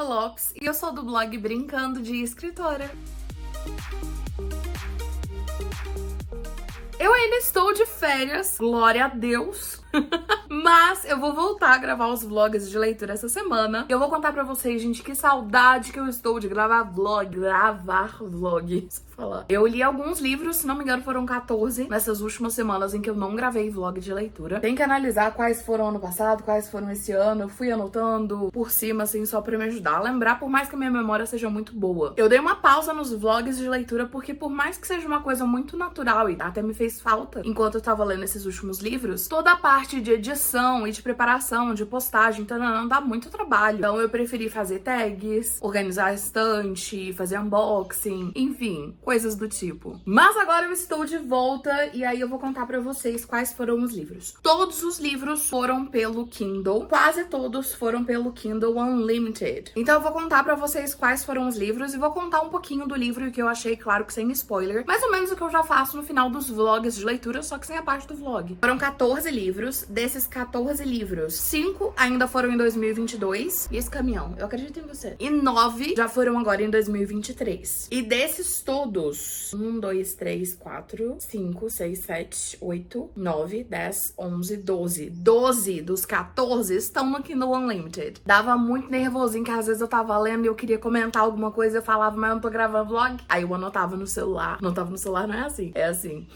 Paula Lopes e eu sou do blog Brincando de Escritora. Eu ainda estou de férias, glória a Deus. Mas eu vou voltar a gravar os vlogs de leitura essa semana. Eu vou contar pra vocês, gente, que saudade que eu estou de gravar vlog. Eu li alguns livros, se não me engano foram 14 nessas últimas semanas em que eu não gravei vlog de leitura. Tem que analisar quais foram ano passado, quais foram esse ano. Eu fui anotando por cima, assim, só pra me ajudar a lembrar, por mais que a minha memória seja muito boa. Eu dei uma pausa nos vlogs de leitura porque por mais que seja uma coisa muito natural e até me fez falta enquanto eu tava lendo esses últimos livros, toda a parte de edição e de preparação, de postagem, então não dá muito trabalho. Então eu preferi fazer tags, organizar a estante, fazer unboxing, enfim, coisas do tipo. Mas agora eu estou de volta e aí eu vou contar pra vocês quais foram os livros. Todos os livros foram pelo Kindle, quase todos foram pelo Kindle Unlimited. Então eu vou contar pra vocês quais foram os livros e vou contar um pouquinho do livro que eu achei, claro que sem spoiler, mais ou menos o que eu já faço no final dos vlogs de leitura, só que sem a parte do vlog. Foram 14 livros, desses 14 livros, 5 ainda foram em 2022, e esse caminhão, eu acredito em você, e 9 já foram agora em 2023. E desses todos, 1, 2, 3, 4, 5, 6, 7, 8, 9, 10, 11, 12. 12 dos 14 estão no Kindle Unlimited. Dava muito nervosinho que às vezes eu tava lendo e eu queria comentar alguma coisa, eu falava, mas eu não tô gravando vlog. Aí eu anotava no celular. Anotava no celular, não é assim? É assim.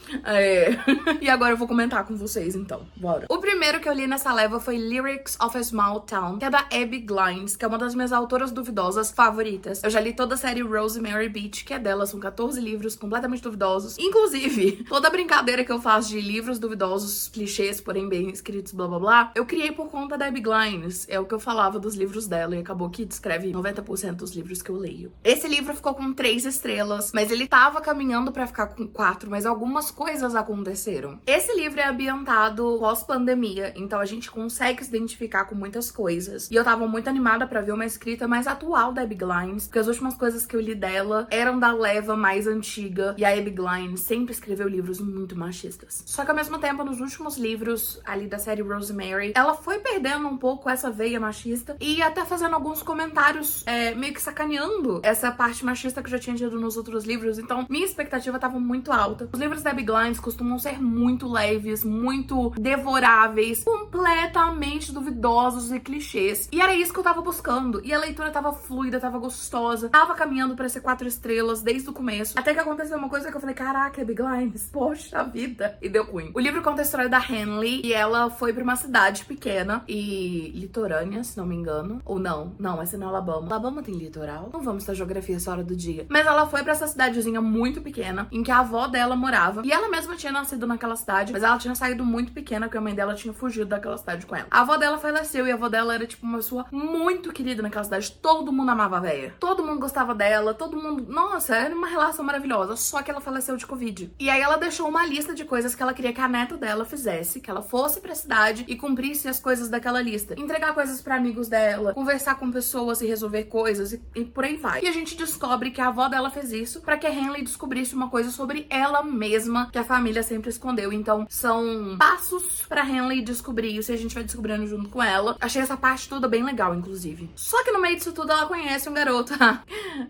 E agora eu vou comentar com vocês, então. Bora. O primeiro que eu li nessa leva foi Lyrics of a Small Town, que é da Abby Glines, que é uma das minhas autoras duvidosas favoritas. Eu já li toda a série Rosemary Beach, que é dela, são 14 livros completamente duvidosos. Inclusive, toda a brincadeira que eu faço de livros duvidosos, clichês, porém bem escritos, blá blá blá, eu criei por conta da Abby Glines. É o que eu falava dos livros dela e acabou que descreve 90% dos livros que eu leio. Esse livro ficou com 3 estrelas, mas ele tava caminhando pra ficar com 4, mas algumas coisas aconteceram. Esse livro é ambientado pós-pandemia, então a gente consegue se identificar com muitas coisas. E eu tava muito animada pra ver uma escrita mais atual da Abby Glines, porque as últimas coisas que eu li dela eram da leva mais antiga, e a Abby Glines sempre escreveu livros muito machistas. Só que ao mesmo tempo, nos últimos livros ali da série Rosemary, ela foi perdendo um pouco essa veia machista e até fazendo alguns comentários meio que sacaneando essa parte machista que eu já tinha tido nos outros livros, então minha expectativa tava muito alta. Os livros da Abby Glines costumam ser muito leves, muito devoráveis, completamente duvidosos e clichês. E era isso que eu tava buscando. E a leitura tava fluida, tava gostosa, tava caminhando pra ser 4 estrelas desde o começo. Até que aconteceu uma coisa que eu falei, caraca, Abby Glines, poxa vida. E deu ruim. O livro conta a história da Henley e ela foi pra uma cidade pequena e litorânea, se não me engano. Ou não, essa é na Alabama. Alabama tem litoral? Não vamos ter geografia essa hora do dia. Mas ela foi pra essa cidadezinha muito pequena, em que a avó dela morava. E ela mesma tinha nascido naquela cidade, mas ela tinha saído muito pequena, porque a mãe dela tinha fugido daquela cidade com ela. A avó dela faleceu e a avó dela era, tipo, uma pessoa muito querida naquela cidade. Todo mundo amava a véia. Todo mundo gostava dela, todo mundo... Nossa, era uma relação maravilhosa. Só que ela faleceu de Covid. E aí ela deixou uma lista de coisas que ela queria que a neta dela fizesse, que ela fosse pra cidade e cumprisse as coisas daquela lista. Entregar coisas pra amigos dela, conversar com pessoas e resolver coisas e por aí vai. E a gente descobre que a avó dela fez isso pra que a Henley descobrisse uma coisa sobre ela mesma que a família sempre escondeu. Então, são passos pra Henley descobrir isso e a gente vai descobrindo junto com ela. Achei essa parte toda bem legal, inclusive. Só que no meio disso tudo ela conhece um garoto.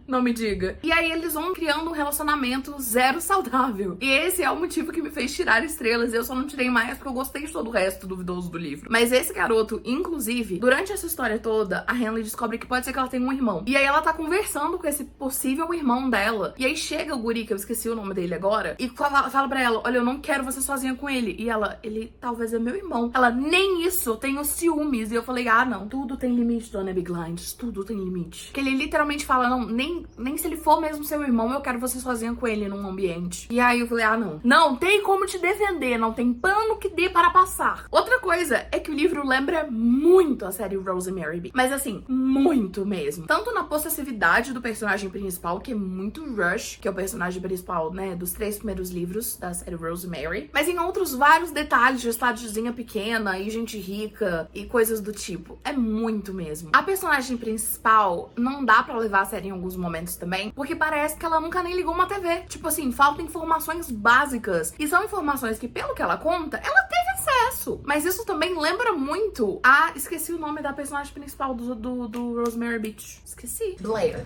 Não me diga. E aí eles vão criando um relacionamento zero saudável. E esse é o motivo que me fez tirar estrelas. Eu só não tirei mais porque eu gostei de todo o resto duvidoso do livro. Mas esse garoto, inclusive, durante essa história toda, a Henley descobre que pode ser que ela tenha um irmão. E aí ela tá conversando com esse possível irmão dela. E aí chega o guri, que eu esqueci o nome dele agora, e fala pra ela, olha, eu não quero você sozinha com ele. E ela, ele talvez é meu irmão. Ela, nem isso, eu tenho ciúmes. E eu falei, ah, não, tudo tem limite, dona Abby Glines, tudo tem limite. Que ele literalmente fala, não, nem se ele for mesmo seu irmão, eu quero você sozinha com ele num ambiente. E aí eu falei, ah, não. Não tem como te defender, não tem pano que dê para passar. Outra coisa é que o livro lembra muito a série Rosemary Beach. Mas assim, muito mesmo. Tanto na possessividade do personagem principal, que é muito Rush, que é o personagem principal, né, dos 3 primeiros livros da série Rosemary, mas em outros vários detalhes de cidadezinha pequena e gente rica e coisas do tipo. É muito mesmo. A personagem principal não dá pra levar a série em alguns momentos também, porque parece que ela nunca nem ligou uma TV. Tipo assim, faltam informações básicas. E são informações que, pelo que ela conta, ela teve processo. Mas isso também lembra muito esqueci o nome da personagem principal do Rosemary Beach. Esqueci. Blair.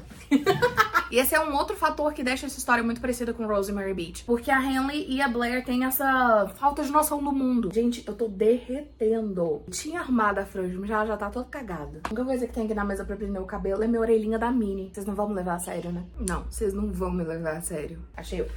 E esse é um outro fator que deixa essa história muito parecida com Rosemary Beach. Porque a Henley e a Blair têm essa falta de noção do mundo. Gente, eu tô derretendo. Tinha arrumado a franja, mas já tá toda cagada. A única coisa que tem aqui na mesa pra prender o cabelo é minha orelhinha da Minnie. Vocês não vão me levar a sério, né? Não, vocês não vão me levar a sério. Achei eu.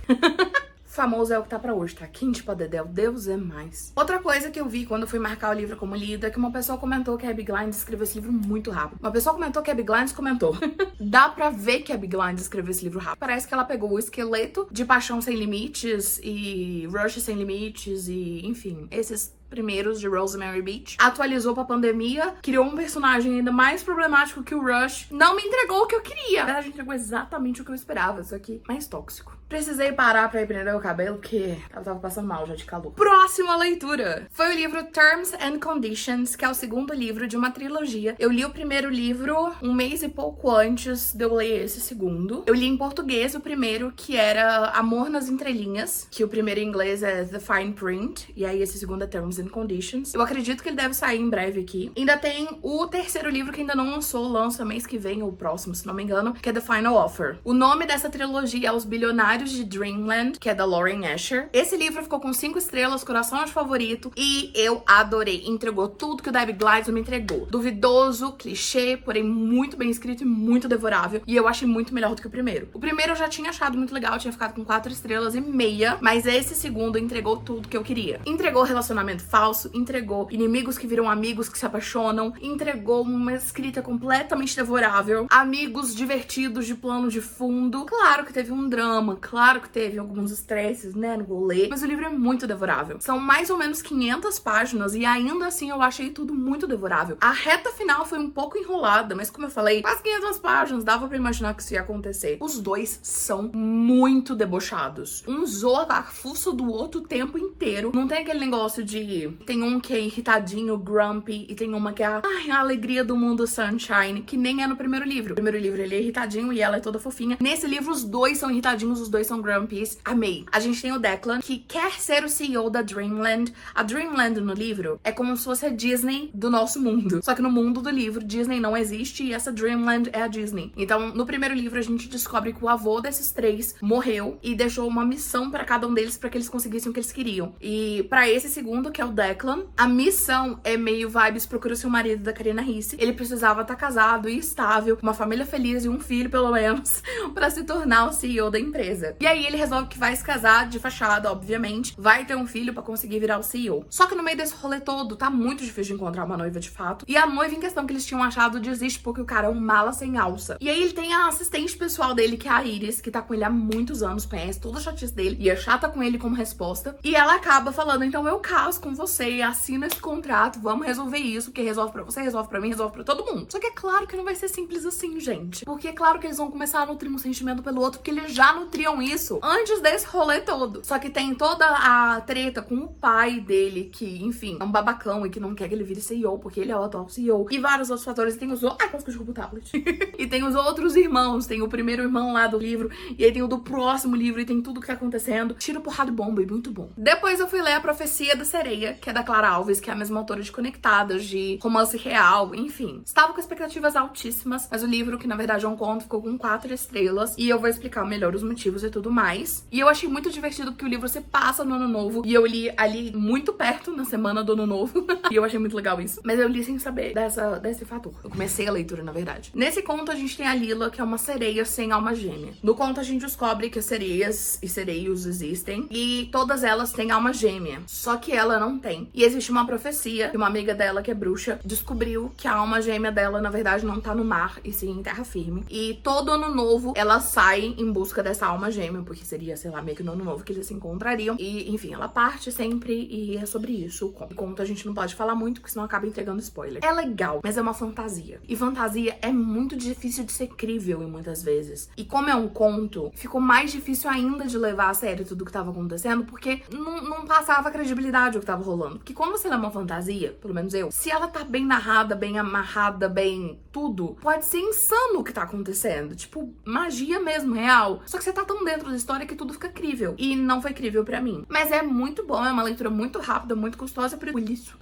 Famoso é o que tá pra hoje, tá? Quente pra dedéu, Deus é mais. Outra coisa que eu vi quando eu fui marcar o livro como lido é que uma pessoa comentou que a Abby Glines escreveu esse livro muito rápido. Uma pessoa comentou que a Abby Glines comentou. Dá pra ver que a Abby Glines escreveu esse livro rápido. Parece que ela pegou o esqueleto de Paixão Sem Limites e Rush Sem Limites e, enfim, esses primeiros de Rosemary Beach, atualizou pra pandemia, criou um personagem ainda mais problemático que o Rush, não me entregou o que eu queria. Na verdade, entregou exatamente o que eu esperava, isso aqui mais tóxico. Precisei parar pra ir prender o cabelo, porque eu tava passando mal já de calor. Próxima leitura foi o livro Terms and Conditions, que é o segundo livro de uma trilogia. Eu li o primeiro livro um mês e pouco antes de eu ler esse segundo. Eu li em português o primeiro, que era Amor nas Entrelinhas, que o primeiro em inglês é The Fine Print, e aí esse segundo é Terms and Conditions. Eu acredito que ele deve sair em breve aqui. Ainda tem o terceiro livro que ainda não lançou, lança mês que vem, ou o próximo, se não me engano, que é The Final Offer. O nome dessa trilogia é Os Bilionários de Dreamland, que é da Lauren Asher. Esse livro ficou com 5 estrelas, coração de favorito, e eu adorei. Entregou tudo que o Abby Glines me entregou. Duvidoso, clichê, porém muito bem escrito e muito devorável, e eu achei muito melhor do que o primeiro. O primeiro eu já tinha achado muito legal, eu tinha ficado com 4 estrelas e meia, mas esse segundo entregou tudo que eu queria. Entregou relacionamento falso, entregou inimigos que viram amigos que se apaixonam, entregou uma escrita completamente devorável, amigos divertidos de plano de fundo. Claro que teve um drama, claro que teve alguns estresses, né, no rolê, mas o livro é muito devorável. São mais ou menos 500 páginas e ainda assim eu achei tudo muito devorável. A reta final foi um pouco enrolada, mas como eu falei, quase 500 páginas, dava pra imaginar que isso ia acontecer. Os dois são muito debochados. Um zoa a fuça do outro o tempo inteiro. Não tem aquele negócio de... Tem um que é irritadinho, grumpy, e tem uma que é a alegria do mundo Sunshine, que nem é no primeiro livro. O primeiro livro ele é irritadinho e ela é toda fofinha. Nesse livro os dois são irritadinhos, os dois são grumpies. Amei. A gente tem o Declan, que quer ser o CEO da Dreamland. A Dreamland no livro é como se fosse a Disney do nosso mundo. Só que no mundo do livro, Disney não existe e essa Dreamland é a Disney. Então, no primeiro livro a gente descobre que o avô desses três morreu e deixou uma missão pra cada um deles pra que eles conseguissem o que eles queriam. E pra esse segundo, que é o Declan, a missão é meio vibes Procura Seu Marido, da Karina Ricci. Ele precisava estar casado e estável, uma família feliz e um filho, pelo menos, pra se tornar o CEO da empresa. E aí ele resolve que vai se casar de fachada, obviamente, vai ter um filho pra conseguir virar o CEO. Só que no meio desse rolê todo, tá muito difícil de encontrar uma noiva de fato. E a noiva em questão que eles tinham achado desiste porque o cara é um mala sem alça. E aí ele tem a assistente pessoal dele, que é a Iris, que tá com ele há muitos anos, conhece toda a chatice dele e é chata com ele como resposta. E ela acaba falando, então eu caso com você, assina esse contrato, vamos resolver isso, porque resolve pra você, resolve pra mim, resolve pra todo mundo. Só que é claro que não vai ser simples assim, gente. Porque é claro que eles vão começar a nutrir um sentimento pelo outro, porque eles já nutriam isso antes desse rolê todo. Só que tem toda a treta com o pai dele, que, enfim, é um babacão e que não quer que ele vire CEO, porque ele é o atual CEO. E vários outros fatores. E tem os outros... Ai, quase que eu derrubo o tablet. E tem os outros irmãos. Tem o primeiro irmão lá do livro, e aí tem o do próximo livro, e tem tudo que tá acontecendo. Tiro, porrada e bomba, e muito bom. Depois eu fui ler A Profecia da Sereia, que é da Clara Alves, que é a mesma autora de Conectadas, de romance real, enfim. Estava com expectativas altíssimas, mas o livro, que na verdade é um conto, ficou com 4 estrelas, e eu vou explicar melhor os motivos e tudo mais. E eu achei muito divertido, porque o livro se passa no Ano Novo, e eu li ali muito perto, na semana do Ano Novo, e eu achei muito legal isso. Mas eu li sem saber desse fator. Eu comecei a leitura, na verdade. Nesse conto, a gente tem a Lila, que é uma sereia sem alma gêmea. No conto, a gente descobre que as sereias e sereios existem, e todas elas têm alma gêmea, só que ela não tem. E existe uma profecia, que uma amiga dela, que é bruxa, descobriu que a alma gêmea dela, na verdade, não tá no mar, e sim em terra firme. E todo Ano Novo, ela sai em busca dessa alma gêmea, porque seria, sei lá, meio que no Ano Novo que eles se encontrariam. E, enfim, ela parte sempre, e é sobre isso o conto. O conto a gente não pode falar muito, porque senão acaba entregando spoiler. É legal, mas é uma fantasia. E fantasia é muito difícil de ser crível, muitas vezes. E como é um conto, ficou mais difícil ainda de levar a sério tudo que tava acontecendo, porque não passava credibilidade o que tava rolando. Porque quando você lê uma fantasia, pelo menos eu, se ela tá bem narrada, bem amarrada, bem tudo. Pode ser insano o que tá acontecendo. Tipo, magia mesmo, real. Só que você tá tão dentro da história que tudo fica crível. E não foi crível pra mim. Mas é muito bom, é uma leitura muito rápida, muito gostosa, por isso.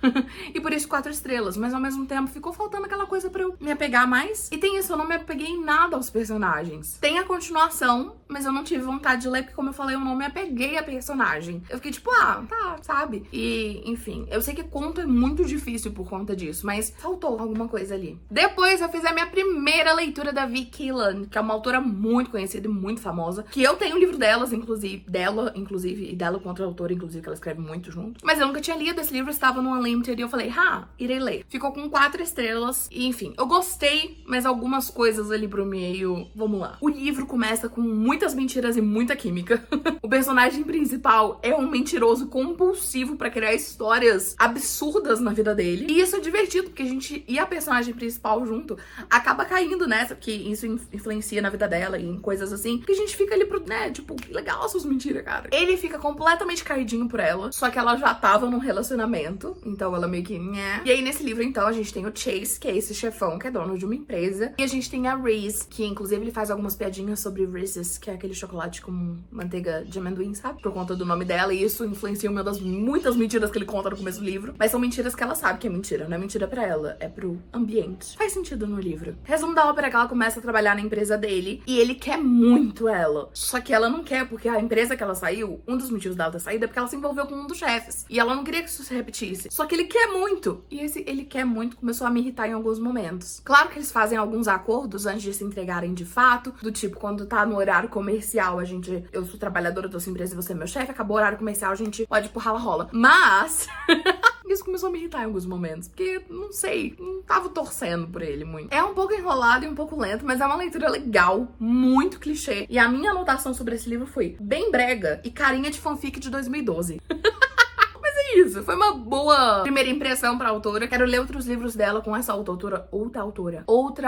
E por isso 4 estrelas. Mas ao mesmo tempo ficou faltando aquela coisa pra eu me apegar mais. E tem isso, eu não me apeguei em nada aos personagens. Tem a continuação, mas eu não tive vontade de ler, porque como eu falei, eu não me apeguei a personagem. Eu fiquei tipo, tá, sabe? E, enfim, eu sei que conto é muito difícil por conta disso, mas faltou alguma coisa ali. Depois eu fiz a minha primeira leitura da Vi Keelan, que é uma autora muito conhecida e muito famosa, que eu tenho o livro delas, inclusive, e dela com outra autora, inclusive, que ela escreve muito junto. Mas eu nunca tinha lido esse livro, estava no Unlimited e eu falei, irei ler. Ficou com 4 estrelas e, enfim, eu gostei, mas algumas coisas ali pro meio, vamos lá. O livro começa com muitas mentiras e muita química. O personagem principal é um mentiroso compulsivo pra criar histórias absurdas na vida dele. E isso é divertido, porque a gente e a personagem principal junto acaba caindo nessa, porque isso influencia na vida dela e em coisas assim, que a gente fica ali pro, né, tipo, que legal essas mentiras, cara. Ele fica completamente caidinho por ela, só que ela já tava num relacionamento, então ela meio que, né. E aí nesse livro, então, a gente tem o Chase, que é esse chefão que é dono de uma empresa, e a gente tem a Reese, que inclusive ele faz algumas piadinhas sobre Reese's, que é aquele chocolate com manteiga de amendoim, sabe? Por conta do nome dela, e isso influencia uma das muitas mentiras que ele conta no começo do livro, mas são mentiras que ela sabe que é mentira, não é mentira pra ela, é pro ambiente. Faz sentido no livro. Resumo da ópera é que ela começa a trabalhar na empresa dele, e ele quer muito ela, só que ela não quer, porque a empresa que ela saiu, um dos motivos dela ter saído é porque ela se envolveu com um dos chefes, e ela não queria que isso se repetisse, só que ele quer muito, e esse ele quer muito começou a me irritar em alguns momentos. Claro que eles fazem alguns acordos antes de se entregarem de fato, do tipo, quando tá no horário comercial, eu sou trabalhadora da sua empresa e você é meu chefe, acabou o horário comercial, a gente pode ir pro rala-rola. Mas isso começou a me irritar em alguns momentos, porque, não sei, não tava torcendo por ele muito. É um pouco enrolado e um pouco lento, mas é uma leitura legal, muito clichê. E a minha anotação sobre esse livro foi bem brega e carinha de fanfic de 2012. Isso, foi uma boa primeira impressão pra autora. Quero ler outros livros dela com essa outra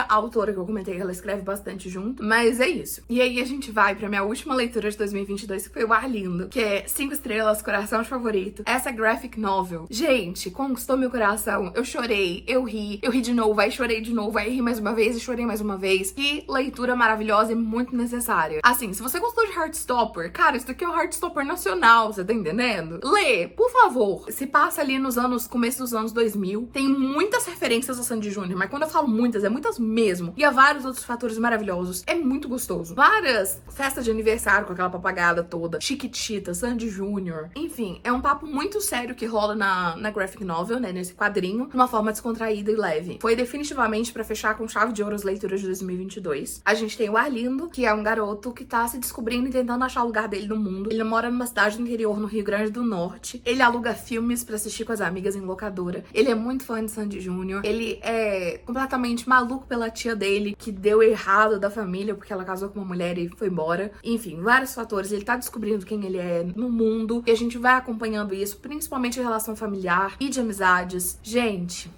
autora que eu comentei, ela escreve bastante junto, mas é isso. E aí a gente vai pra minha última leitura de 2022, que foi o Arlindo, que é 5 estrelas, coração de favorito. Essa graphic novel, gente, conquistou meu coração. Eu chorei, eu ri de novo, aí chorei de novo, aí ri mais uma vez e chorei mais uma vez. Que leitura maravilhosa e muito necessária. Assim, se você gostou de Heartstopper, cara, isso aqui é o Heartstopper nacional, você tá entendendo? Lê, por favor. Se passa ali começo dos anos 2000, tem muitas referências a Sandy Júnior, mas quando eu falo muitas, é muitas mesmo. E há vários outros fatores maravilhosos. É muito gostoso. Várias festas de aniversário com aquela papagada toda, Chiquitita, Sandy Júnior. Enfim, é um papo muito sério que rola na graphic novel, né, nesse quadrinho, de uma forma descontraída e leve. Foi definitivamente pra fechar com chave de ouro as leituras de 2022. A gente tem o Arlindo, que é um garoto que tá se descobrindo e tentando achar o lugar dele no mundo. Ele mora numa cidade do interior, no Rio Grande do Norte. Ele aluga filmes pra assistir com as amigas em locadora. Ele é muito fã de Sandy Júnior. Ele é completamente maluco pela tia dele, que deu errado da família, porque ela casou com uma mulher e foi embora. Enfim, vários fatores. Ele tá descobrindo quem ele é no mundo. E a gente vai acompanhando isso, principalmente em relação familiar e de amizades. Gente,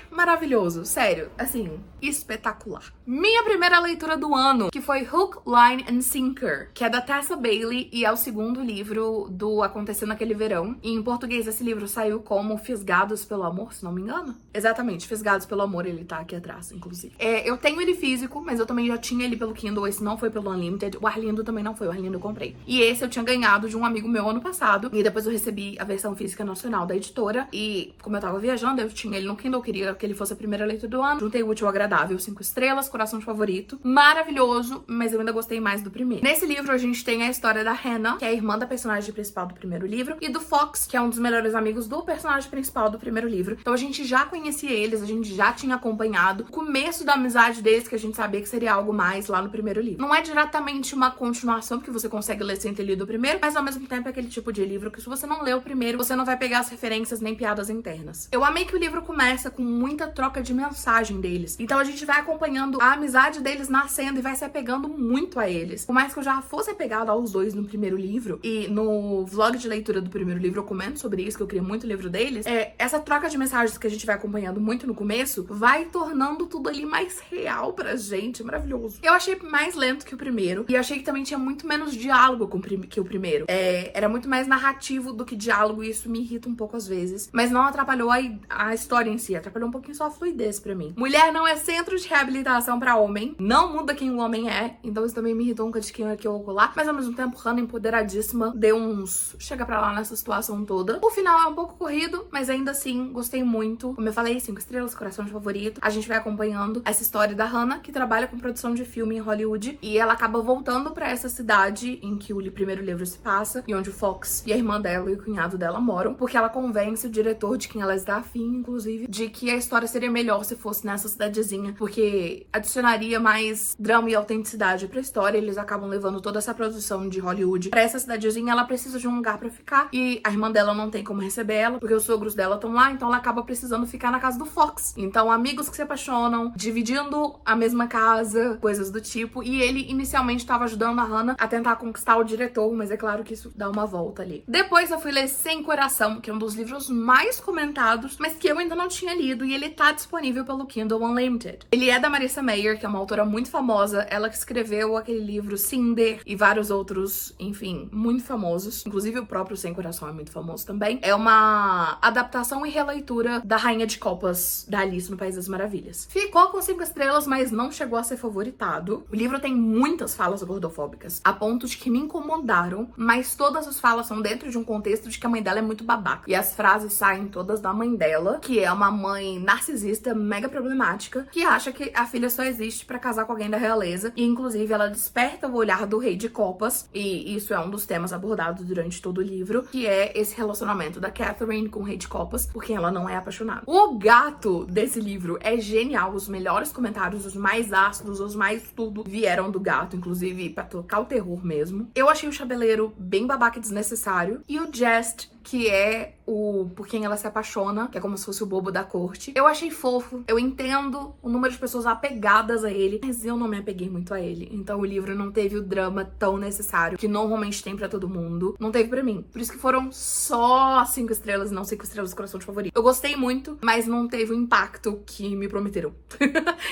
maravilhoso, sério, assim, espetacular. Minha primeira leitura do ano, que foi Hook, Line and Sinker, que é da Tessa Bailey e é o segundo livro do Acontecendo Naquele Verão. E em português esse livro saiu como Fisgados pelo Amor, se não me engano. Exatamente, Fisgados pelo Amor, ele tá aqui atrás, inclusive. Eu tenho ele físico, mas eu também já tinha ele pelo Kindle, esse não foi pelo Unlimited. O Arlindo também não foi, o Arlindo eu comprei. E esse eu tinha ganhado de um amigo meu ano passado, e depois eu recebi a versão física nacional da editora, e como eu tava viajando, eu tinha ele no Kindle, eu queria que ele fosse a primeira leitura do ano. Juntei o útil ao agradável, 5 estrelas, coração de favorito. Maravilhoso, mas eu ainda gostei mais do primeiro. Nesse livro a gente tem a história da Hannah, que é a irmã da personagem principal do primeiro livro, e do Fox, que é um dos melhores amigos do personagem principal do primeiro livro. Então a gente já conhecia eles, a gente já tinha acompanhado o começo da amizade deles, que a gente sabia que seria algo mais lá no primeiro livro. Não é diretamente uma continuação, porque você consegue ler sem ter lido o primeiro, mas ao mesmo tempo é aquele tipo de livro que se você não lê o primeiro, você não vai pegar as referências nem piadas internas. Eu amei que o livro começa com muita troca de mensagem deles. Então a gente vai acompanhando a amizade deles nascendo e vai se apegando muito a eles. Por mais que eu já fosse apegada aos dois no primeiro livro, e no vlog de leitura do primeiro livro eu comento sobre isso, que eu queria muito o livro deles, essa troca de mensagens que a gente vai acompanhando muito no começo, vai tornando tudo ali mais real pra gente, maravilhoso. Eu achei mais lento que o primeiro, e achei que também tinha muito menos diálogo que o primeiro. Era muito mais narrativo do que diálogo, e isso me irrita um pouco às vezes, mas não atrapalhou a história em si, atrapalhou um pouquinho pouquinho só fluidez pra mim. Mulher não é centro de reabilitação pra homem, não muda quem o homem é, então isso também me irritou um cadinho aqui ou lá, mas ao mesmo tempo, Hannah empoderadíssima, deu uns chega pra lá nessa situação toda. O final é um pouco corrido, mas ainda assim, gostei muito. Como eu falei, 5 estrelas, coração de favorito. A gente vai acompanhando essa história da Hannah, que trabalha com produção de filme em Hollywood, e ela acaba voltando pra essa cidade em que o primeiro livro se passa, e onde o Fox e a irmã dela e o cunhado dela moram, porque ela convence o diretor de quem ela está afim, inclusive, de que a história seria melhor se fosse nessa cidadezinha, porque adicionaria mais drama e autenticidade pra história. Eles acabam levando toda essa produção de Hollywood pra essa cidadezinha. Ela precisa de um lugar pra ficar, e a irmã dela não tem como receber ela, porque os sogros dela estão lá, então ela acaba precisando ficar na casa do Fox. Então, amigos que se apaixonam, dividindo a mesma casa, coisas do tipo, e ele inicialmente estava ajudando a Hannah a tentar conquistar o diretor, mas é claro que isso dá uma volta ali. Depois eu fui ler Sem Coração, que é um dos livros mais comentados, mas que eu ainda não tinha lido, e ele tá disponível pelo Kindle Unlimited. Ele é da Marissa Mayer, que é uma autora muito famosa, ela que escreveu aquele livro Cinder e vários outros, enfim, muito famosos. Inclusive o próprio Sem Coração é muito famoso também. É uma adaptação e releitura da Rainha de Copas, da Alice no País das Maravilhas. Ficou com 5 estrelas, mas não chegou a ser favoritado. O livro tem muitas falas gordofóbicas, a ponto de que me incomodaram, mas todas as falas são dentro de um contexto de que a mãe dela é muito babaca. E as frases saem todas da mãe dela, que é uma mãe narcisista, mega problemática, que acha que a filha só existe pra casar com alguém da realeza. E inclusive ela desperta o olhar do Rei de Copas, e isso é um dos temas abordados durante todo o livro, que é esse relacionamento da Catherine com o Rei de Copas, porque ela não é apaixonada. O gato desse livro é genial, os melhores comentários, os mais ácidos, os mais tudo, vieram do gato, inclusive pra tocar o terror mesmo. Eu achei o Chabeleiro bem babaca e desnecessário, e o Jest, que é o por quem ela se apaixona, que é como se fosse o bobo da corte, eu achei fofo. Eu entendo o número de pessoas apegadas a ele, mas eu não me apeguei muito a ele. Então o livro não teve o drama tão necessário que normalmente tem pra todo mundo. Não teve pra mim. Por isso que foram só 5 estrelas, não 5 estrelas do coração de favorito. Eu gostei muito, mas não teve o impacto que me prometeram.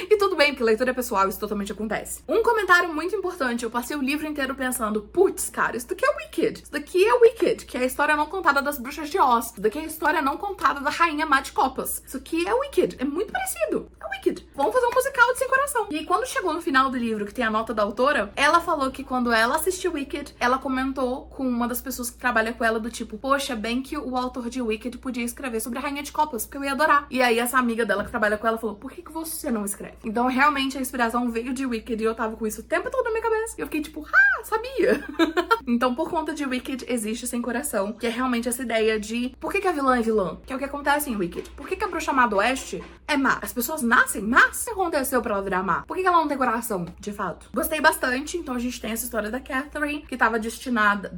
E tudo bem, porque leitura é pessoal, isso totalmente acontece. Um comentário muito importante, eu passei o livro inteiro pensando, putz, cara, isso daqui é Wicked. Isso daqui é Wicked, que é a história não contada das Bruxas de Oz. Isso daqui é a história não contada da Rainha Má de Copas. Isso aqui é Wicked. É muito parecido. É Wicked. Vamos fazer um musical de Sem Coração. E aí, quando chegou no final do livro, que tem a nota da autora, ela falou que quando ela assistiu Wicked, ela comentou com uma das pessoas que trabalha com ela do tipo, poxa, bem que o autor de Wicked podia escrever sobre a Rainha de Copas, porque eu ia adorar. E aí, essa amiga dela que trabalha com ela falou, por que você não escreve? Então, realmente, a inspiração veio de Wicked e eu tava com isso o tempo todo na minha cabeça. E eu fiquei tipo, sabia? Então, por conta de Wicked, existe Sem Coração, que é realmente essa ideia de por que a vilã é vilã? Que é o que acontece em Wicked. Por que a bruxa má do oeste é má? As pessoas nascem más? O que aconteceu pra ela virar má? Por que ela não tem coração, de fato? Gostei bastante, então a gente tem essa história da Catherine, que tava destinada...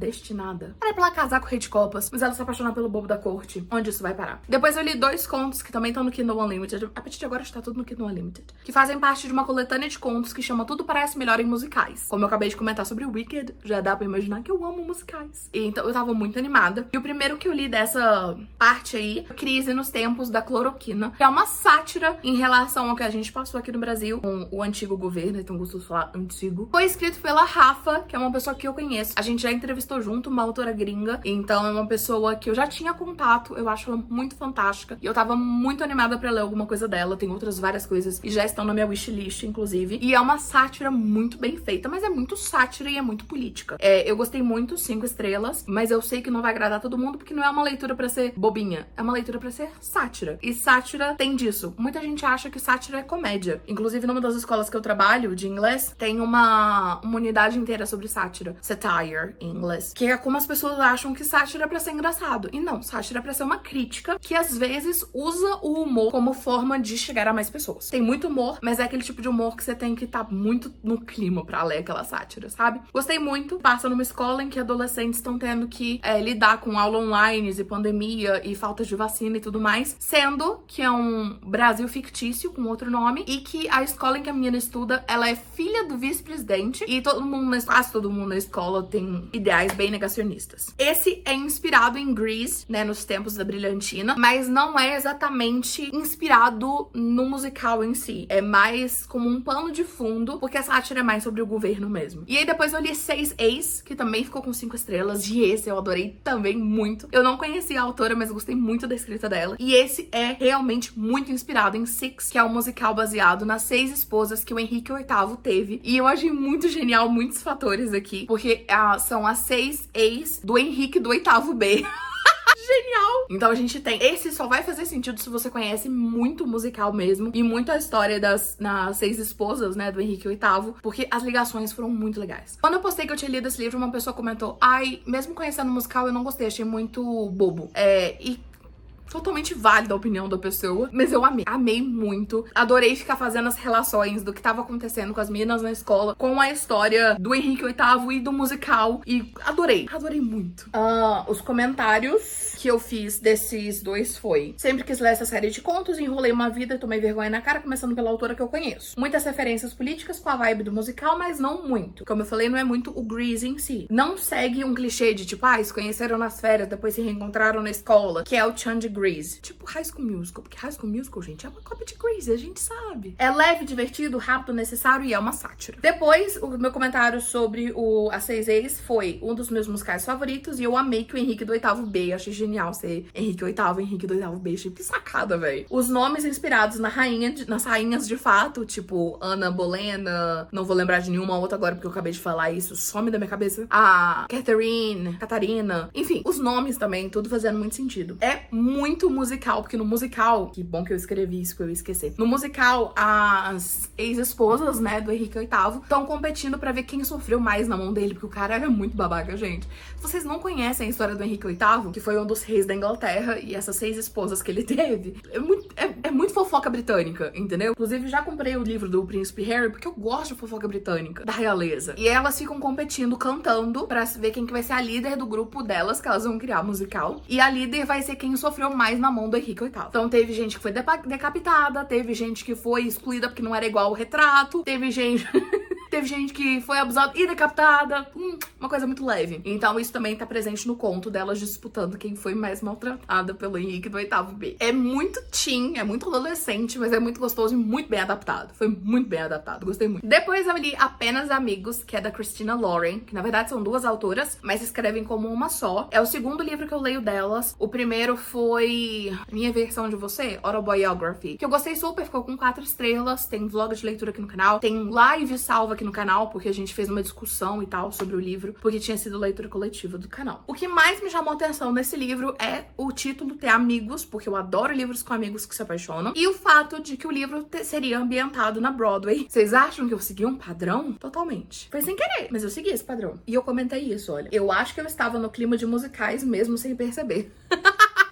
Era pra ela casar com o Rei de Copas, mas ela se apaixonar pelo bobo da corte. Onde isso vai parar? Depois eu li 2 contos que também estão no Kindle Unlimited. A partir de agora está tudo no Kindle Unlimited. Que fazem parte de uma coletânea de contos que chama Tudo Parece Melhor em Musicais. Como eu acabei de comentar sobre Wicked, já dá pra imaginar que eu amo musicais. E então eu tava muito animada. E o primeiro que eu li dessa parte aí, Crise nos Tempos da Cloroquina, que é uma sátira em relação ao que a gente passou aqui no Brasil com o antigo governo, então gostoso falar antigo. Foi escrito pela Rafa, que é uma pessoa que eu conheço. A gente já entrevistou junto uma autora gringa, então é uma pessoa que eu já tinha contato, eu acho ela muito fantástica. E eu tava muito animada pra ler alguma coisa dela, tem outras várias coisas e já estão na minha wishlist, inclusive. E é uma sátira muito bem feita, mas é muito sátira e é muito política. Eu gostei muito, 5 estrelas, mas eu sei que não vai agradar todo mundo, porque não é uma leitura pra ser bobinha, é uma leitura pra ser sátira. E sátira tem disso. Muita gente acha que sátira é comédia. Inclusive, numa das escolas que eu trabalho, de inglês, tem uma unidade inteira sobre sátira. Satire, em inglês. Que é como as pessoas acham que sátira é pra ser engraçado. E não, sátira é pra ser uma crítica que, às vezes, usa o humor como forma de chegar a mais pessoas. Tem muito humor, mas é aquele tipo de humor que você tem que estar muito no clima pra ler aquela sátira, sabe? Gostei muito. Passa numa escola em que adolescentes estão tendo que lidar com aula online e pandemia e falta de vacina e tudo mais, sendo que é um Brasil fictício com outro nome e que a escola em que a menina estuda, ela é filha do vice-presidente e quase todo mundo na escola tem ideais bem negacionistas. Esse é inspirado em Grease, né, nos tempos da brilhantina, mas não é exatamente inspirado no musical em si. É mais como um pano de fundo, porque a sátira é mais sobre o governo mesmo. E aí depois eu li 6 Ace, que também ficou com 5 estrelas, e esse eu adorei também muito. Eu não conhecia a autora, mas eu gostei muito da escrita dela. E esse é realmente muito inspirador inspirado em Six, que é um musical baseado nas 6 esposas que o Henrique VIII teve. E eu achei muito genial muitos fatores aqui, porque são as 6 ex do Henrique do VIII B. Genial! Então a gente tem... Esse só vai fazer sentido se você conhece muito o musical mesmo e muito a história das 6 esposas, né, do Henrique VIII, porque as ligações foram muito legais. Quando eu postei que eu tinha lido esse livro, uma pessoa comentou: ai, mesmo conhecendo o musical, eu não gostei, achei muito bobo. E totalmente válida a opinião da pessoa, mas eu amei muito. Adorei ficar fazendo as relações do que tava acontecendo com as meninas na escola, com a história do Henrique VIII e do musical, e adorei muito. Os comentários que eu fiz desses dois foi: sempre quis ler essa série de contos, enrolei uma vida e tomei vergonha na cara, começando pela autora que eu conheço. Muitas referências políticas com a vibe do musical, mas não muito. Como eu falei, não é muito o Grease em si. Não segue um clichê de tipo, se conheceram nas férias, depois se reencontraram na escola, que é o Chan de Grease. Tipo High School Musical, porque High School Musical, gente, é uma cópia de Grease, a gente sabe. É leve, divertido, rápido, necessário e é uma sátira. Depois, o meu comentário sobre as 6 ex foi um dos meus musicais favoritos e eu amei que o Henrique do VIII B, achei genial ser Henrique VIII, Henrique do VIII B, achei que sacada, velho. Os nomes inspirados nas rainhas de fato, tipo Ana Bolena, não vou lembrar de nenhuma outra agora porque eu acabei de falar isso, some da minha cabeça. A Catherine, Catarina, enfim, os nomes também, tudo fazendo muito sentido. É muito musical, porque no musical, que bom que eu escrevi isso, que eu ia esquecer. No musical, as ex-esposas, né, do Henrique VIII estão competindo pra ver quem sofreu mais na mão dele, porque o cara era muito babaca, gente. Se vocês não conhecem a história do Henrique VIII, que foi um dos reis da Inglaterra, e essas 6 esposas que ele teve, é muito fofoca britânica, entendeu? Inclusive, já comprei o livro do Príncipe Harry, porque eu gosto de fofoca britânica, da realeza. E elas ficam competindo, cantando, pra ver quem que vai ser a líder do grupo delas, que elas vão criar musical. E a líder vai ser quem sofreu mais na mão do Henrique VIII. Então teve gente que foi decapitada, teve gente que foi excluída porque não era igual o retrato, teve gente... Teve gente que foi abusada e decapitada. Uma coisa muito leve. Então isso também tá presente no conto delas disputando quem foi mais maltratada pelo Henrique do VIII B. É muito teen, é muito adolescente, mas é muito gostoso e muito bem adaptado. Foi muito bem adaptado, gostei muito. Depois eu li Apenas Amigos, que é da Christina Lauren, que na verdade são 2 autoras, mas escrevem como uma só. É o segundo livro que eu leio delas. O primeiro foi Minha Versão de Você, Autobiography, que eu gostei super, ficou com 4 estrelas. Tem vlog de leitura aqui no canal, tem live salva aqui no canal, porque a gente fez uma discussão e tal sobre o livro, porque tinha sido leitura coletiva do canal. O que mais me chamou a atenção nesse livro é o título ter amigos, porque eu adoro livros com amigos que se apaixonam, e o fato de que o livro seria ambientado na Broadway. Vocês acham que eu segui um padrão? Totalmente. Foi sem querer, mas eu segui esse padrão. E eu comentei isso, olha. Eu acho que eu estava no clima de musicais mesmo sem perceber.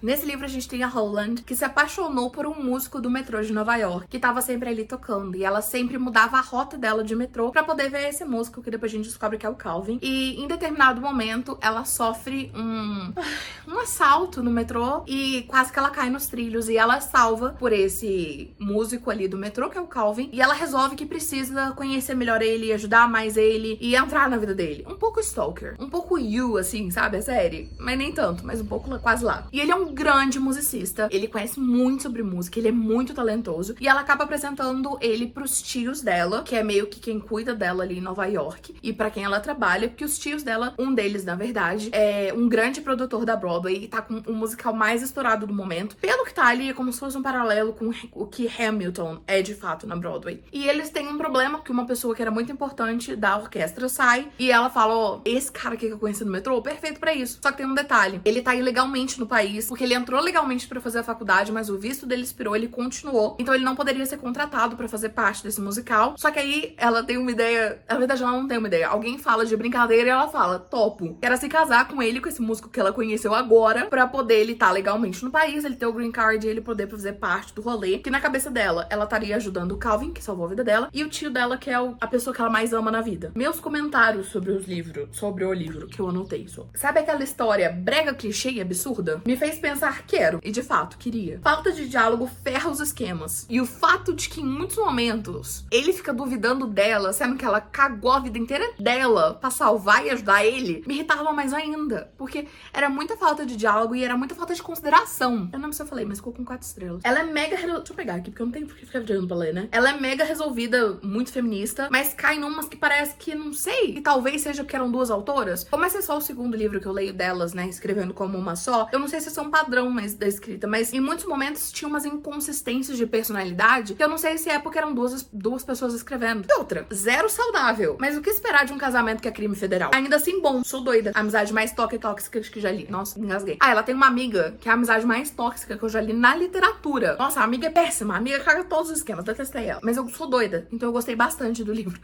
Nesse livro a gente tem a Holland, que se apaixonou por um músico do metrô de Nova York, que tava sempre ali tocando, e ela sempre mudava a rota dela de metrô pra poder ver esse músico, que depois a gente descobre que é o Calvin. E em determinado momento ela sofre um assalto no metrô e quase que ela cai nos trilhos, e ela é salva por esse músico ali do metrô, que é o Calvin, e ela resolve que precisa conhecer melhor ele, ajudar mais ele e entrar na vida dele. Um pouco stalker, um pouco You, assim, sabe, a série? Mas nem tanto, mas um pouco quase lá. E ele é um grande musicista, ele conhece muito sobre música, ele é muito talentoso, e ela acaba apresentando ele pros tios dela, que é meio que quem cuida dela ali em Nova York, e pra quem ela trabalha, porque os tios dela, um deles, na verdade, é um grande produtor da Broadway, e tá com o musical mais estourado do momento. Pelo que tá ali, é como se fosse um paralelo com o que Hamilton é de fato na Broadway. E eles têm um problema, que uma pessoa que era muito importante da orquestra sai, e ela fala, esse cara aqui que eu conheci no metrô, perfeito pra isso. Só que tem um detalhe, ele tá ilegalmente no país, porque ele entrou legalmente pra fazer a faculdade, mas o visto dele expirou, ele continuou. Então ele não poderia ser contratado pra fazer parte desse musical. Só que aí ela tem uma ideia... Na verdade, ela não tem uma ideia. Alguém fala de brincadeira e ela fala, topo. Quero se casar com ele, com esse músico que ela conheceu agora, pra poder ele estar legalmente no país, ele ter o green card e ele poder fazer parte do rolê. Que na cabeça dela, ela estaria ajudando o Calvin, que salvou a vida dela, e o tio dela, que é a pessoa que ela mais ama na vida. Meus comentários sobre o livro, que eu anotei só. Sabe aquela história brega, clichê e absurda? Me fez pensar, quero. E de fato, queria. Falta de diálogo ferra os esquemas. E o fato de que em muitos momentos ele fica duvidando dela, sendo que ela cagou a vida inteira dela pra salvar e ajudar ele, me irritava mais ainda. Porque era muita falta de diálogo e era muita falta de consideração. Eu não lembro se eu falei, mas ficou com 4 estrelas. Ela é mega... Deixa eu pegar aqui, porque eu não tenho por que ficar virando pra ler, né? Ela é mega resolvida, muito feminista, mas cai numas que parece que, não sei, e talvez seja porque eram 2 autoras. Como esse é só o segundo livro que eu leio delas, né, escrevendo como uma só, eu não sei se são padrão mais da escrita, mas em muitos momentos tinha umas inconsistências de personalidade que eu não sei se é porque eram duas pessoas escrevendo. E outra, zero saudável. Mas o que esperar de um casamento que é crime federal? Ainda assim, bom, sou doida. A amizade mais tóxica que já li. Nossa, engasguei. Ah, ela tem uma amiga que é a amizade mais tóxica que eu já li na literatura. Nossa, a amiga é péssima. A amiga caga todos os esquemas. Detestei ela. Mas eu sou doida, então eu gostei bastante do livro.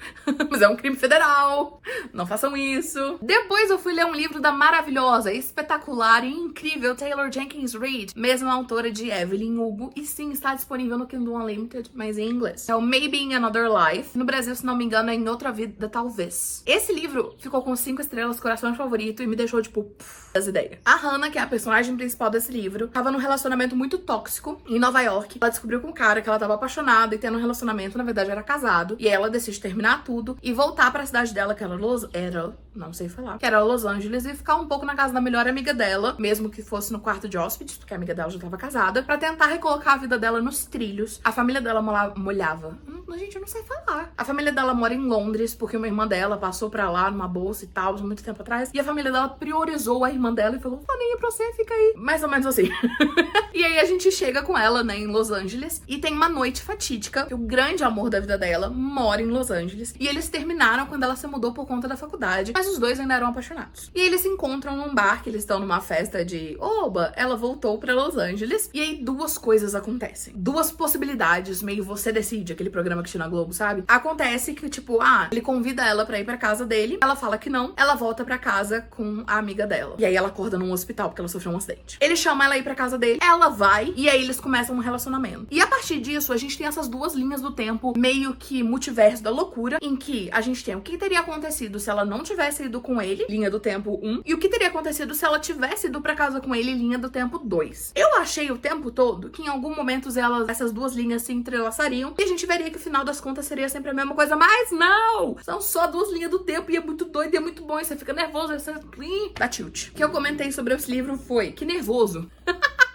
Mas é um crime federal. Não façam isso. Depois eu fui ler um livro da maravilhosa, espetacular e incrível Taylor Jenkins Reid, mesma autora de Evelyn Hugo, e sim, está disponível no Kindle Unlimited, mas em inglês. É o Maybe in Another Life. No Brasil, se não me engano, é Em Outra Vida, Talvez. Esse livro ficou com 5 estrelas, coração favorito, e me deixou, tipo, das ideias. A Hannah, que é a personagem principal desse livro, tava num relacionamento muito tóxico em Nova York. Ela descobriu com um cara que ela tava apaixonada e tendo um relacionamento, na verdade, era casado. E ela decide terminar tudo e voltar pra cidade dela, que era não sei falar, que era Los Angeles, e ficar um pouco na casa da melhor amiga dela, mesmo que fosse no quarto de hóspedes, porque a amiga dela já tava casada, pra tentar recolocar a vida dela nos trilhos. A família dela molhava. Gente, eu não sei falar. A família dela mora em Londres, porque uma irmã dela passou pra lá numa bolsa e tal, muito tempo atrás, e a família dela priorizou a irmã dela e falou, nem é pra você, fica aí. Mais ou menos assim. E aí a gente chega com ela, né, em Los Angeles, e tem uma noite fatídica, que o grande amor da vida dela mora em Los Angeles, e eles terminaram quando ela se mudou por conta da faculdade, mas os dois ainda eram apaixonados. E eles se encontram num bar, que eles estão numa festa de oba, ela voltou pra Los Angeles, e aí duas coisas acontecem. Duas possibilidades, meio Você Decide, aquele programa que tinha na Globo, sabe? Acontece que, tipo, ele convida ela pra ir pra casa dele, ela fala que não, ela volta pra casa com a amiga dela. E aí ela acorda num hospital, porque ela sofreu um acidente. Ele chama ela ir pra casa dele, ela vai, e aí eles começam um relacionamento. E a partir disso, a gente tem essas duas linhas do tempo, meio que multiverso da loucura, em que a gente tem o que teria acontecido se ela não tivesse ido com ele, linha do tempo 1, e o que teria acontecido se ela tivesse ido pra casa com ele, linha do tempo 2. Eu achei o tempo todo que em algum momento essas duas linhas se entrelaçariam, e a gente veria que o final das contas seria sempre a mesma coisa, mas não! São só duas linhas do tempo, e é muito doido, e é muito bom, e você fica nervoso, e você dá tilt. O que eu comentei sobre esse livro foi, que nervoso.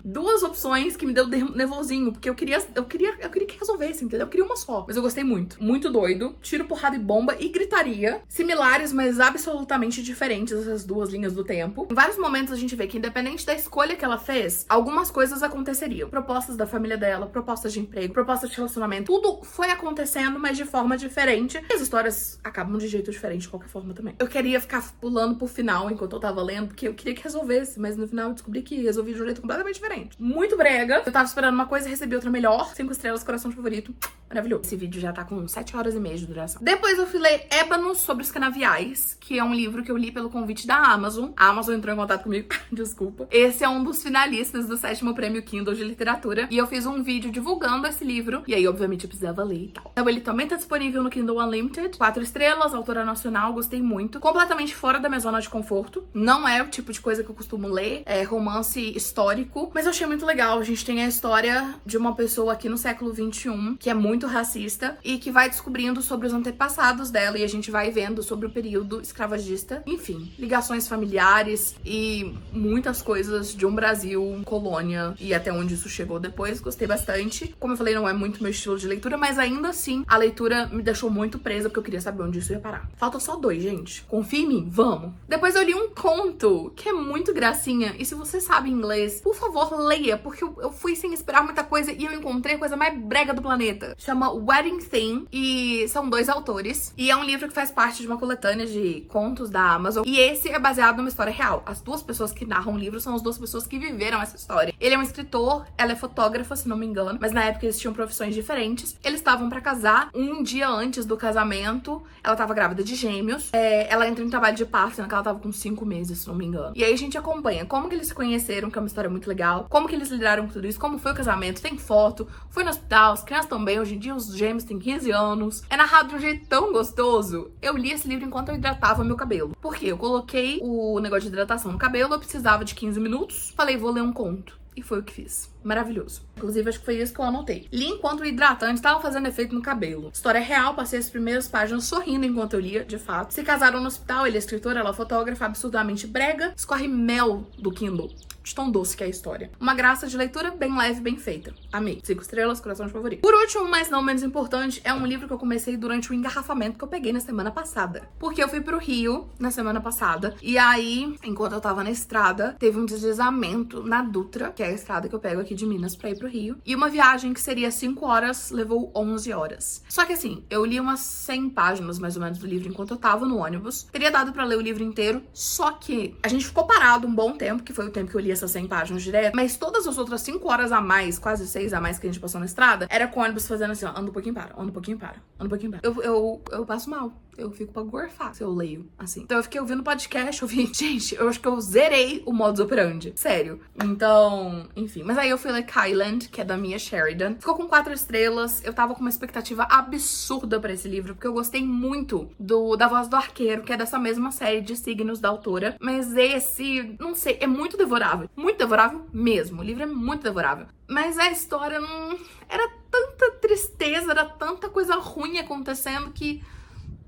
Duas opções que me deu nervosinho, porque eu queria que resolvesse, entendeu? Eu queria uma só, mas eu gostei muito. Muito doido. Tiro, porrada e bomba e gritaria. Similares, mas absolutamente diferentes, essas duas linhas do tempo. Em vários momentos a gente vê que, independente da escolha que ela fez, algumas coisas aconteceriam. Propostas da família dela, propostas de emprego, propostas de relacionamento. Tudo foi acontecendo, mas de forma diferente. E as histórias acabam de jeito diferente, de qualquer forma também. Eu queria ficar pulando pro final enquanto eu tava lendo, porque eu queria que resolvesse, mas no final eu descobri que resolvi de um jeito completamente diferente. Muito brega. Eu tava esperando uma coisa e recebi outra melhor. 5 estrelas, coração favorito. Maravilhoso. Esse vídeo já tá com 7 horas e meia de duração. Depois eu fui ler Ébano sobre os Canaviais, que é um livro que eu li pelo convite da Amazon. A Amazon entrou em contato comigo. Desculpa. Esse é um dos finalistas do 7º Prêmio Kindle de Literatura. E eu fiz um vídeo divulgando esse livro. E aí, obviamente, eu precisava ler e tal. Então ele também tá disponível no Kindle Unlimited. 4 estrelas, autora nacional, gostei muito. Completamente fora da minha zona de conforto. Não é o tipo de coisa que eu costumo ler. É romance histórico. Mas eu achei muito legal. A gente tem a história de uma pessoa aqui no século XXI que é muito racista e que vai descobrindo sobre os antepassados dela, e a gente vai vendo sobre o período escravagista. Enfim, ligações familiares e muitas coisas de um Brasil, colônia, e até onde isso chegou depois. Gostei bastante. Como eu falei, não é muito meu estilo de leitura, mas ainda assim a leitura me deixou muito presa, porque eu queria saber onde isso ia parar. Falta só 2, gente. Confia em mim, vamos. Depois eu li um conto que é muito gracinha, e se você sabe inglês, por favor, leia, porque eu fui sem esperar muita coisa e eu encontrei a coisa mais brega do planeta. Chama Wedding Thing, e são 2 autores, e é um livro que faz parte de uma coletânea de contos da Amazon, e esse é baseado numa história real. As 2 pessoas que narram o livro são as 2 pessoas que viveram essa história. Ele é um escritor, ela é fotógrafa, se não me engano, mas na época eles tinham profissões diferentes. Eles estavam pra casar, um dia antes do casamento, ela tava grávida de gêmeos, ela entra em trabalho de parto, sendo que ela tava com 5 meses, se não me engano. E aí a gente acompanha como que eles se conheceram, que é uma história muito legal, como que eles lidaram com tudo isso, como foi o casamento, tem foto, foi no hospital, as crianças também, hoje em dia os gêmeos têm 15 anos. É narrado de um jeito tão gostoso. Eu li esse livro enquanto eu hidratava meu cabelo. Porque eu coloquei o negócio de hidratação no cabelo, eu precisava de 15 minutos, falei, vou ler um conto. E foi o que fiz. Maravilhoso. Inclusive, acho que foi isso que eu anotei. Li enquanto o hidratante estava fazendo efeito no cabelo. História real, passei as primeiras páginas sorrindo enquanto eu lia, de fato. Se casaram no hospital, ele é escritor, ela é fotógrafa, absurdamente brega. Escorre mel do Kindle. de tão doce que é a história. Uma graça de leitura, bem leve, bem feita. Amei. 5 estrelas, coração de favorito. Por último, mas não menos importante, é um livro que eu comecei durante o engarrafamento que eu peguei na semana passada. Porque eu fui pro Rio na semana passada, e aí, enquanto eu tava na estrada, teve um deslizamento na Dutra, que é a estrada que eu pego aqui de Minas pra ir pro Rio, e uma viagem que seria 5 horas, levou 11 horas. Só que assim, eu li umas 100 páginas, mais ou menos, do livro enquanto eu tava no ônibus. Teria dado pra ler o livro inteiro, só que a gente ficou parado um bom tempo, que foi o tempo que eu li essas 100 páginas direto, mas todas as outras 5 horas a mais, quase 6 a mais que a gente passou na estrada, era com o ônibus fazendo assim, ó, anda um pouquinho para, anda um pouquinho para, anda um pouquinho para. Eu passo mal. Eu fico pra gorfar se eu leio, assim. Então eu fiquei ouvindo podcast, eu vi... Gente, eu acho que eu zerei o modus operandi. Sério. Então, enfim. Mas aí eu fui ler Kyland, que é da Mia Sheridan. Ficou com 4 estrelas. Eu tava com uma expectativa absurda pra esse livro, porque eu gostei muito da Voz do Arqueiro, que é dessa mesma série de signos da autora. Mas esse, não sei, é muito devorável. Muito devorável mesmo. O livro é muito devorável. Mas a história não... Era tanta tristeza, era tanta coisa ruim acontecendo que...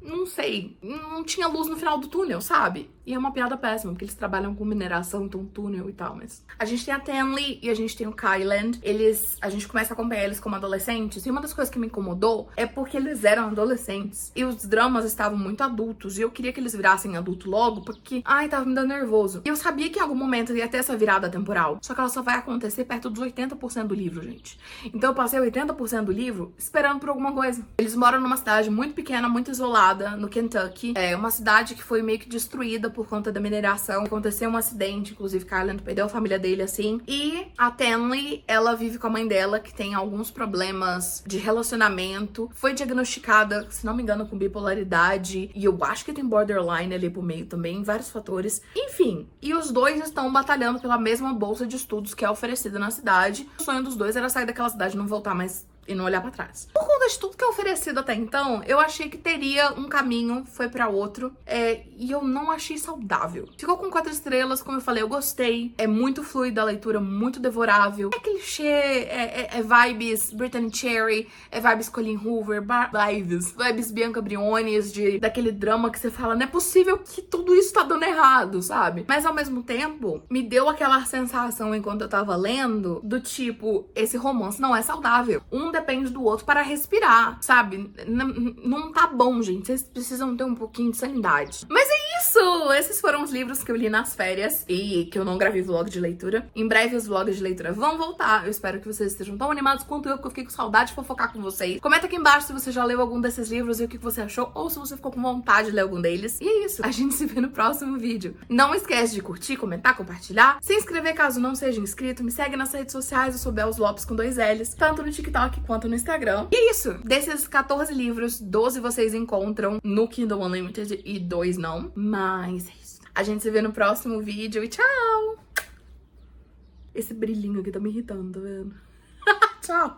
Não sei, não tinha luz no final do túnel, sabe? E é uma piada péssima, porque eles trabalham com mineração, então túnel e tal, mas... A gente tem a Tenley e a gente tem o Kyland. A gente começa a acompanhar eles como adolescentes. E uma das coisas que me incomodou é porque eles eram adolescentes. E os dramas estavam muito adultos. E eu queria que eles virassem adulto logo, porque... Ai, tava me dando nervoso. E eu sabia que em algum momento ia ter essa virada temporal. Só que ela só vai acontecer perto dos 80% do livro, gente. Então eu passei 80% do livro esperando por alguma coisa. Eles moram numa cidade muito pequena, muito isolada, no Kentucky. É uma cidade que foi meio que destruída por conta da mineração. Aconteceu um acidente, inclusive Kyland perdeu a família dele assim. E a Tenley, ela vive com a mãe dela, que tem alguns problemas de relacionamento. Foi diagnosticada, se não me engano, com bipolaridade. E eu acho que tem borderline ali pro meio também, vários fatores. Enfim, e os dois estão batalhando pela mesma bolsa de estudos que é oferecida na cidade. O sonho dos dois era sair daquela cidade e não voltar mais e não olhar pra trás. Por conta de tudo que é oferecido até então, eu achei que teria um caminho, foi pra outro, e eu não achei saudável. Ficou com 4 estrelas, como eu falei, eu gostei. É muito fluida a leitura, muito devorável. É clichê, é vibes Brittany Cherry, é vibes Colleen Hoover, vibes Bianca Briones, daquele drama que você fala, não é possível que tudo isso tá dando errado, sabe? Mas ao mesmo tempo, me deu aquela sensação enquanto eu tava lendo, do tipo, esse romance não é saudável. Um depende do outro para respirar, sabe? Não tá bom, gente. Vocês precisam ter um pouquinho de sanidade. Mas é isso! Esses foram os livros que eu li nas férias e que eu não gravei vlog de leitura. Em breve os vlogs de leitura vão voltar. Eu espero que vocês estejam tão animados quanto eu, porque eu fiquei com saudade de fofocar com vocês. Comenta aqui embaixo se você já leu algum desses livros e o que você achou, ou se você ficou com vontade de ler algum deles. E é isso. A gente se vê no próximo vídeo. Não esquece de curtir, comentar, compartilhar, se inscrever caso não seja inscrito, me segue nas redes sociais, eu sou Bels Lopes com 2 L's, tanto no TikTok quanto no Instagram. E é isso. Desses 14 livros, 12 vocês encontram no Kindle Unlimited e 2 não. Mas é isso. A gente se vê no próximo vídeo e tchau! Esse brilhinho aqui tá me irritando, tá vendo? Tchau!